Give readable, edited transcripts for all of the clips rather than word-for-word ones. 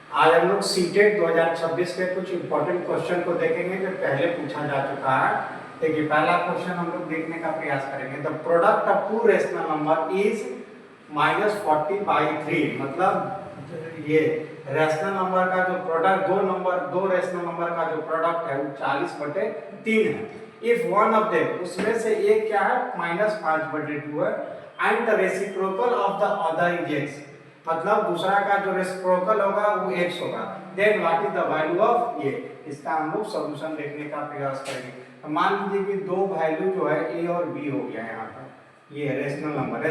आज हम लोग सीटेट 2026 के कुछ इंपॉर्टेंट क्वेश्चन को देखेंगे जो पहले पूछा जा चुका है। देखिए पहला क्वेश्चन हम लोग देखने का प्रयास करेंगे। The product of two rational number is -40/3। मतलब ये रेशनल नंबर का जो प्रोडक्ट दो रेशनल नंबर का जो प्रोडक्ट है वो 40/3 है। इफ वन ऑफ देम, उसमें से एक क्या है -5/2 है, and the reciprocal of the other is x, मतलब दूसरा का जो रेसिप्रोकल होगा वो x होगा, then what is the value of a। इसका हम लोग सॉल्यूशन देखने का प्रयास करेंगे। तो मान लीजिए कि दो वैल्यू जो है a और b हो गया यहाँ पर। ये रेशनल नंबर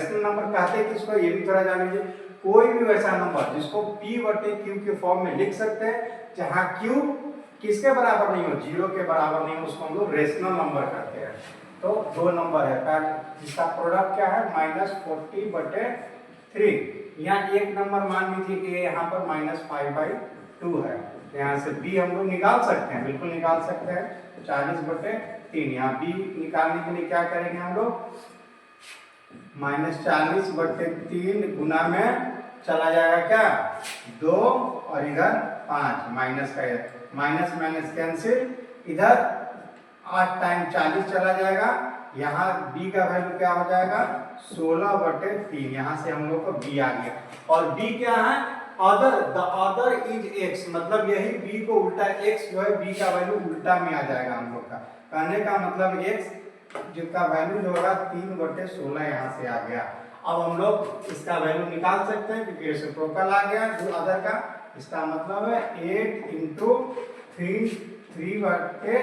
कहते हैं किसको, ये भी थोड़ा जान लीजिए। कोई भी वैसा नंबर जिसको p/q के फॉर्म में लिख सकते हैं जहाँ q किसके बराबर नहीं हो, 0 के बराबर नहीं हो, उसको हम लोग रेशनल नंबर कहते हैं। तो दो नंबर है जिसका प्रोडक्ट क्या है -40/3। यहाँ एक नंबर मान लीजिए a, यहाँ पर -5/2 है। तो यहाँ से b हम लोग निकाल सकते हैं, बिल्कुल निकाल सकते हैं। 40/3, यहाँ b निकालने के लिए क्या करेंगे हम लोग, -40/3 गुना में चला जाएगा क्या 2 और इधर 5, माइनस का माइनस माइनस कैंसिल, इधर 8 टाइम 40 चला जाएगा। यहाँ b का वैल्यू क्या हो जाएगा 16/3। यहाँ से हम लोग को b आ गया। और b क्या है other, the other is x, मतलब यही b को उल्टा x जो है b का वैल्यू उल्टा में आ जाएगा हम लोग का। कहने का मतलब x जिसका वैल्यू जो होगा 3/16 यहाँ से आ गया। अब हम लोग इसका वैल्यू निकाल सकते हैं क्योंकि रेसिप्रोकल आ गया जो अदर का। इसका मतलब है 8 × 3/16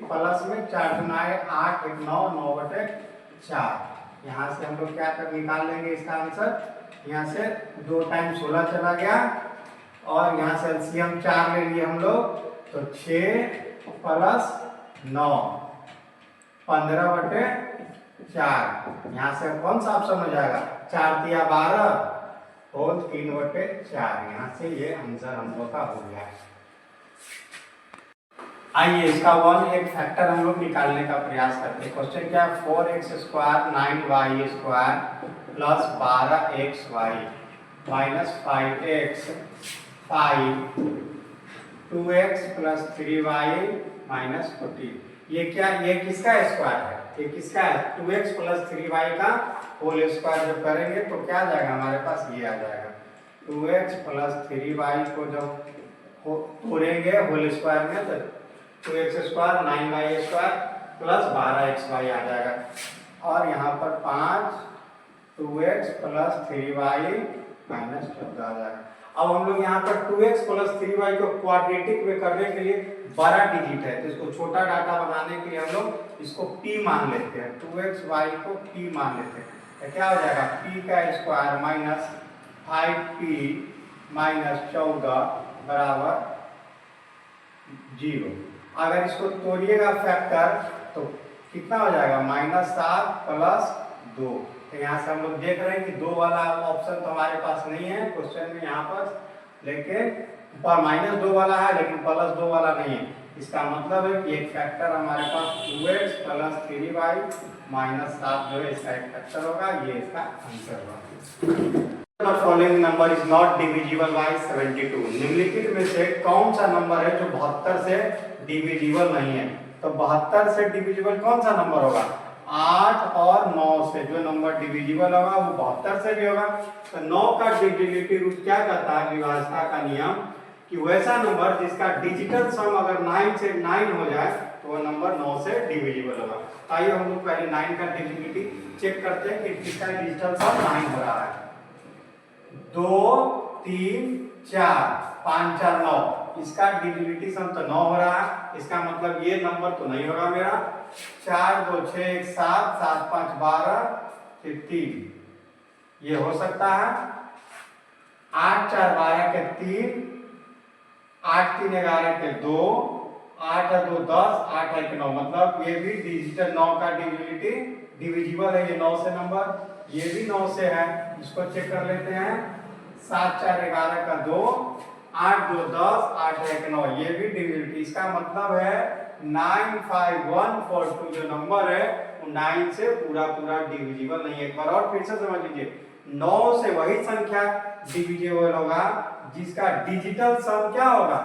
प्लस में 4 × 8 × 9 9/4। यहाँ से हम लोग क्या कर निकाल लेंगे इसका आंसर। यहाँ से 2 टाइम 16 चला गया और यहाँ से एलसीएम 4 ले लिए हम लोग, तो 6 + 9 15/4। यहाँ से कौन सा ऑप्शन हो जाएगा 4 × 12 होल 3/4। यहाँ से ये आंसर हम लोग का हो गया। आइए इसका एक फैक्टर हम लोग निकालने का प्रयास करते हैं। क्वेश्चन क्या है 4x² 9y² + 12xy -5x 5 2x + 3y -14। ये क्या, ये किसका स्क्वायर है, ये किसका है 2x + 3y का होल स्क्वायर जब करेंगे तो क्या आ जाएगा हमारे पास, ये आ जाएगा 2x + 3y को जब तोड़ेंगे होल स्क्वायर में तो 2x² 9y² + 12xy आ जाएगा। और यहाँ पर 5 2x + 3y -14 आ जाएगा। अब हम लोग यहाँ पर 2x + 3y को क्वाड्रेटिक में करने के लिए बड़ा डिजिट है तो इसको छोटा डाटा बनाने के लिए हम लोग इसको p मान लेते हैं। 2xy को p मान लेते हैं तो क्या हो जाएगा p का स्क्वायर -5p -14 = 0। अगर इसको तोड़िएगा फैक्टर तो कितना हो जाएगा -7 + 2। तो यहाँ से हम लोग देख रहे हैं कि 2 वाला ऑप्शन तो हमारे पास नहीं है क्वेश्चन में यहाँ पर, लेकिन पर -2 वाला है लेकिन +2 वाला नहीं है। इसका मतलब है कि एक फैक्टर हमारे पास 2x + 3y -7 जो है इसका एक फैक्टर होगा, ये इसका आंसर होगा। The following number is not divisible by 72। निम्नलिखित में से कौन सा नंबर है जो 72 से डिविजिबल नहीं है। तो 72 से डिविजिबल कौन सा नंबर होगा 8 और 9 से। जो नंबर डिविजिबल होगा वो 72 से भी होगा। तो 9 का डिविजिबिलिटी रूल क्या कहता है, विभाज्यता का नियम, कि वैसा नंबर जिसका डिजिटल सम अगर 9 से 9 हो जाए तो वह नंबर 9 से डिविजिबल होगा। आइए हम लोग पहले 9 का डिविजिबिलिटी चेक करते हैं कि किसका डिजिटल सम 9 हो रहा है। 2 3 4 5 4 9, इसका डिविजिबिलिटी सम तो 9 हो रहा है। इसका मतलब ये नंबर तो नहीं होगा मेरा। 4 2 6 1 7 7 5 12 फिर 3, ये हो सकता है। 8 4 12 के 3, 8 3 11 के 2, 8 2 10, 8 1 9, मतलब ये भी डिजिटल 9 का डिविजिबल है। ये 9 से नंबर, ये भी 9 से है। इसको चेक कर लेते हैं। 7 4 11 का 2, 8 2 10, 8 1 9, ये भी डिविजिबिलिटी। इसका मतलब है 95142 जो नंबर है वो 9 से पूरा डिविजिबल नहीं है। एक बार और फिर से समझ लीजिए, 9 से वही संख्या डिविजिबल होगा जिसका डिजिटल सम क्या होगा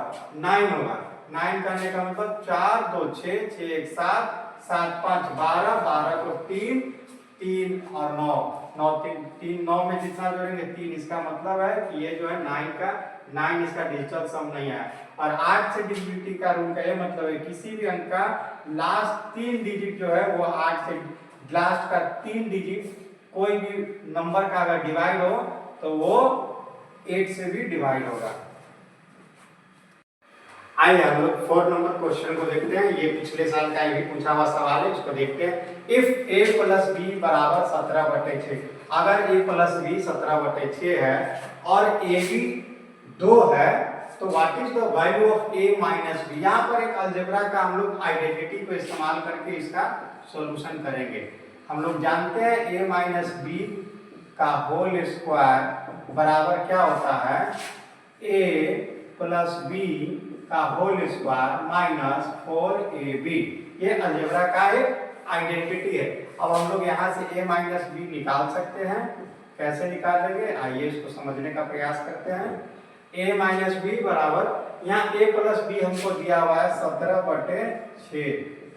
9 होगा। 9 करने का मतलब 4 2 6 6 1 7 7 5 12 12 को 3 3 और 9 9 3 9 में जितना जोड़ेंगे 3, इसका मतलब है कि ये जो है 9 इसका डिजिटल सम नहीं है। और 8 से डिविजिबिलिटी का रूल का ये मतलब है किसी भी अंक का लास्ट 3 डिजिट जो है वो 8 से लास्ट का 3 डिजिट कोई भी नंबर का अगर डिवाइड हो तो वो 8 से भी डिवाइड होगा। आइए हम लोग 4 नंबर क्वेश्चन को देखते हैं। ये पिछले साल का भी पूछा हुआ सवाल है, इसको देखते हैं। इफ a + b बराबर 17/6, अगर a + b 17/6 है और ab 2 है तो what is the value of a - b। यहाँ पर एक अलजेब्रा का हम लोग आइडेंटिटी को इस्तेमाल करके इसका सॉल्यूशन करेंगे। हम लोग जानते हैं a - b का होल स्क्वायर बराबर क्या होता है a + b का होल स्क्वायर -4ab। ये अलजेब्रा का एक आइडेंटिटी है। अब हम लोग यहाँ से a - b निकाल सकते हैं। कैसे निकालेंगे आइए इसको समझने का प्रयास करते हैं। a - b बराबर यहाँ a + b हमको दिया हुआ है 17/6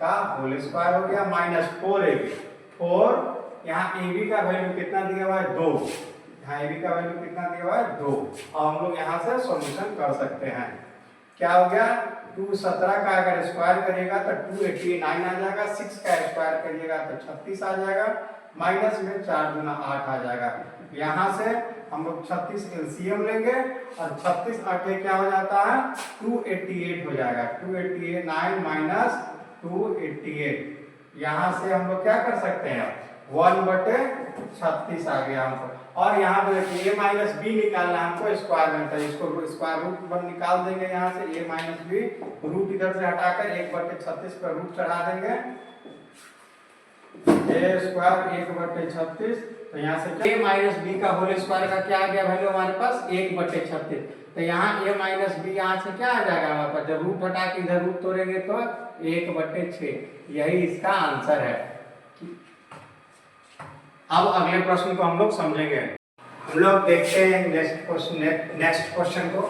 का होल स्क्वायर हो गया -4ab। 4 यहाँ ab का वैल्यू कितना दिया हुआ है 2, यहाँ ab का वैल्यू कितना दिया हुआ है 2। अब हम लोग यहाँ से सॉल्यूशन कर सकते हैं। क्या हो गया 2 17 का अगर स्क्वायर करेगा तो 289 आ जाएगा, 6 का स्क्वायर करिएगा तो 36 आ जाएगा, माइनस में 4 गुना 8 आ जाएगा। यहाँ से हम लोग 36 एलसीएम लेंगे और 36 8 क्या हो जाता है 288 हो जाएगा। 289 - 288 यहाँ से हम लोग क्या कर सकते हैं 1/36 आ गया हमको। और यहाँ पे देखिए a - b निकालना हमको स्क्वायर में, तो इसको स्क्वायर रूट पर निकाल देंगे। यहाँ से a - b रूट इधर से हटाकर 1/36 पर रूट चढ़ा देंगे, a स्क्वायर 1/36। तो यहाँ से a - b का होल स्क्वायर का क्या आ गया वैल्यू हमारे पास 1/36। तो यहाँ a - b यहाँ से क्या आ जाएगा हमारे पास, जब रूट हटा के इधर रूट तोड़ेंगे तो 1/6। यही इसका आंसर है। अब अगले प्रश्न को हम लोग समझेंगे। हम लोग देखते हैं नेक्स्ट क्वेश्चन को।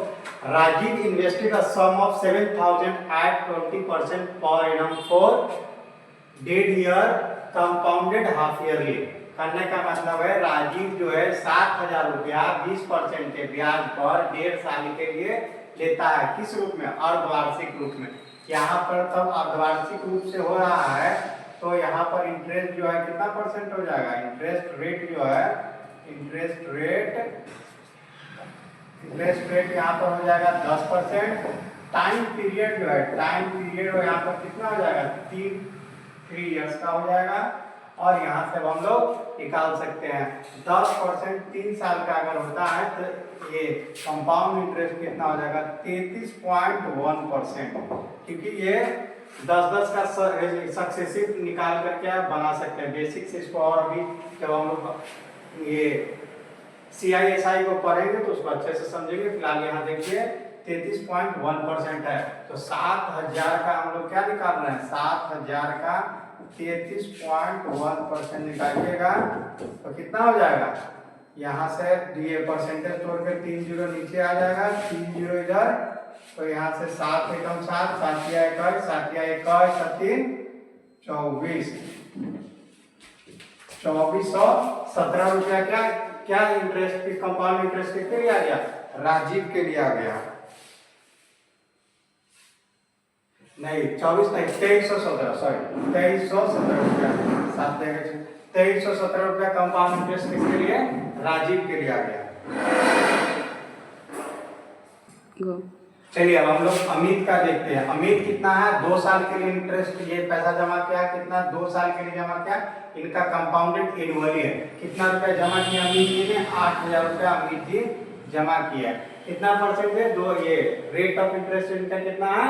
Rajiv invested a sum of 7,000 at 20% per annum for डेढ़ ईयर कंपाउंडेड हाफ ईयरली। करने का मतलब है राजीव जो है 7,000 रुपया 20% के ब्याज पर 1.5 साल के लिए लेता है। किस रूप में अर्धवार्षिक रूप में। यहाँ पर तब अर्धवार्षिक रूप से हो रहा है तो यहाँ पर इंटरेस्ट जो है कितना परसेंट हो जाएगा, इंटरेस्ट रेट जो है इंटरेस्ट रेट यहाँ पर हो जाएगा 10%। टाइम पीरियड जो है टाइम पीरियड यहाँ पर कितना हो जाएगा 3 इयर्स का हो जाएगा। और यहाँ से हम लोग निकाल सकते हैं 10% 3 साल का अगर होता है तो ये कंपाउंड इंटरेस्ट कितना हो जाएगा 33.1%। क्योंकि ये 10-10 का सक्सेसिव निकाल करके आप बना सकते हैं। बेसिक से इसको और अभी जब हम लोग ये CISI को पढ़ेंगे तो उसको अच्छे से समझेंगे। फिलहाल यहाँ देखिए 33.1% है। तो 7,000 का हम लोग क्या निकाल रहे हैं 7,000 का 33.1% निकालिएगा तो कितना हो जाएगा। यहाँ से ये परसेंटेज तोड़ के 3 जीरो नीचे आ जाएगा, 3 जीरो इधर, तो यहाँ से 7 एकम 7, 7 या 21, 7 या 21, 3 24, 2417 रुपया क्या इंटरेस्ट की कंपाउंड इंटरेस्ट के लिए आ गया राजीव के लिए आ गया। नहीं 24 नहीं 2317, सॉरी 2317 रुपया 2317 रुपया कंपाउंड इंटरेस्ट किसके लिए राजीव के लिए आ गया। चलिए अब हम लोग अमित का देखते हैं। अमित कितना है 2 साल के लिए इंटरेस्ट ये पैसा जमा किया, कितना 2 साल के लिए जमा किया। इनका कंपाउंडेड एनुअली है। कितना रुपया जमा किया अमित जी ने 8,000 रुपया अमित जी जमा किया। कितना परसेंट है 2, ये रेट ऑफ इंटरेस्ट इनका कितना है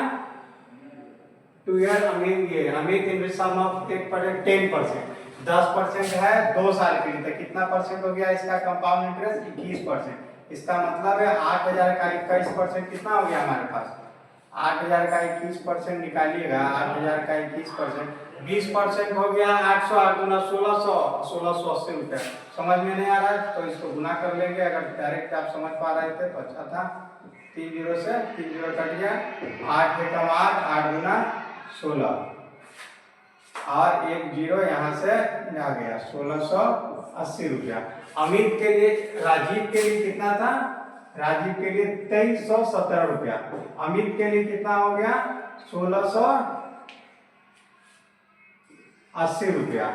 2 ईयर अमित इंटरेस्ट सम ऑफ 10%। 10% है 2 साल के लिए, तो कितना परसेंट हो गया इसका कंपाउंड इंटरेस्ट 21%। इसका मतलब है 8,000 का 21% कितना हो गया हमारे पास 8000 का 21% निकालिएगा, 8000 का 21%, 20% हो गया 800, 8 गुना 1600, 1680 रुपया। समझ में नहीं आ रहा है तो इसको गुना कर लेंगे, अगर डायरेक्ट आप समझ पा रहे थे तो अच्छा था। 3 जीरो से 3 जीरो कट गया, 8 एकम 8, 8 गुना 16 और 1 जीरो यहाँ से आ गया 1680 रुपया। अमित के लिए, राजीव के लिए कितना था? राजीव के लिए 2317 रुपया। अमित के लिए कितना हो गया? 1680 रुपया।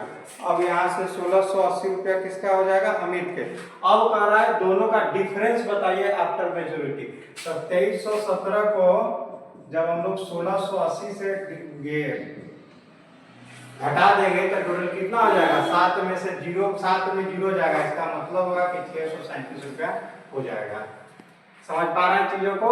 अब यहाँ से 1680 रुपया किसका हो जाएगा? अमित के। अब कह रहा है दोनों का डिफरेंस बताइए आफ्टर मेच्योरिटी। तो 2317 को जब हम लोग 1680 से घटा देंगे तो टोटल कितना हो जाएगा? 7 में से 0, 7 में 0 जाएगा, इसका मतलब होगा कि 637 रुपया हो जाएगा। समझ पा रहे हैं चीजों को?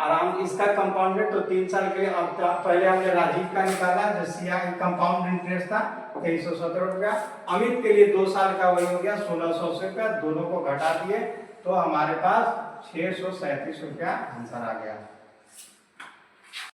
आराम। इसका कंपाउंडेड तो 3 साल के लिए, अब पहले हमने राजीव का निकाला जो सीआई कंपाउंड इंटरेस्ट था 2317 रुपया। अमित के लिए 2 साल का वही हो गया 1680 रुपया। दोनों को घटा दिए तो हमारे पास 637 रुपया आंसर आ गया।